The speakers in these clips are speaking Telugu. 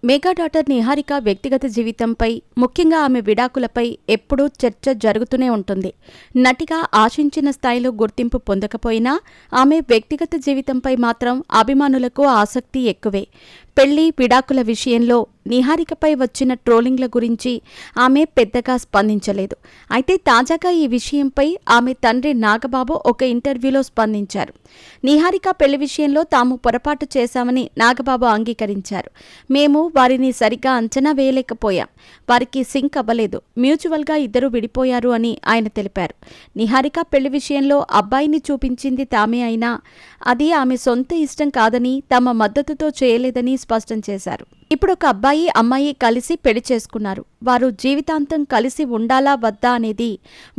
మెగా డాటర్ నిహారిక వ్యక్తిగత జీవితంపై, ముఖ్యంగా ఆమె విడాకులపై ఎప్పుడూ చర్చ జరుగుతూనే ఉంటుంది. నటిగా ఆశించిన స్థాయిలో గుర్తింపు పొందకపోయినా ఆమె వ్యక్తిగత జీవితంపై మాత్రం అభిమానులకు ఆసక్తి ఎక్కువే. పెళ్లి, విడాకుల విషయంలో నిహారికపై వచ్చిన ట్రోలింగ్ల గురించి ఆమె పెద్దగా స్పందించలేదు. అయితే తాజాగా ఈ విషయంపై ఆమె తండ్రి నాగబాబు ఒక ఇంటర్వ్యూలో స్పందించారు. నిహారిక పెళ్లి విషయంలో తాము పొరపాటు చేశామని నాగబాబు అంగీకరించారు. మేము వారిని సరిగ్గా అంచనా వేయలేకపోయాం. వారికి సింక్ అవ్వలేదు. మ్యూచువల్గా ఇద్దరు విడిపోయారు అని ఆయన తెలిపారు. నిహారిక పెళ్లి విషయంలో అబ్బాయిని చూపించింది తామే అయినా అది ఆమె సొంత ఇష్టం కాదని, తమ మద్దతుతో చేయలేదని స్పష్టం చేశారు. ఇప్పుడు ఒక అబ్బాయి, అమ్మాయి కలిసి పెళ్లి చేసుకున్నారు. వారు జీవితాంతం కలిసి ఉండాలా వద్దా అనేది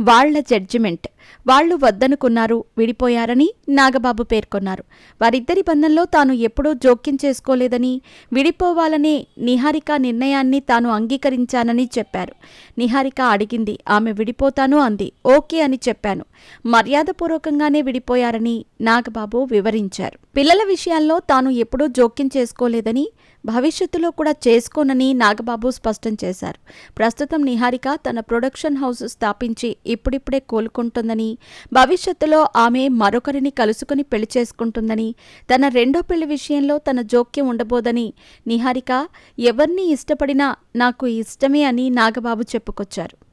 వాళ్ల జడ్జిమెంట్. వాళ్లు వద్దనుకున్నారు, విడిపోయారని నాగబాబు పేర్కొన్నారు. వారిద్దరి బంధంలో తాను ఎప్పుడూ జోక్యం చేసుకోలేదని, విడిపోవాలనే నిహారిక నిర్ణయాన్ని తాను అంగీకరించానని చెప్పారు. నిహారిక అడిగింది, ఆమె విడిపోతాను అంది. ఓకే అని చెప్పాను. మర్యాదపూర్వకంగానే విడిపోయారని నాగబాబు వివరించారు. పిల్లల విషయాల్లో తాను ఎప్పుడూ జోక్యం చేసుకోలేదని, భవిష్యత్తులో కూడా చేసుకోనని నాగబాబు స్పష్టం చేశారు. ప్రస్తుతం నిహారిక తన ప్రొడక్షన్ హౌస్ స్థాపించి ఇప్పుడిప్పుడే కోలుకుంటుందని, భవిష్యత్తులో ఆమె మరొకరిని కలుసుకుని పెళ్లి చేసుకుంటుందని, తన రెండో పెళ్లి విషయంలో తన జోక్యం ఉండబోదని, నిహారిక ఎవరిని ఇష్టపడినా నాకు ఇష్టమే అని నాగబాబు చెప్పుకొచ్చారు.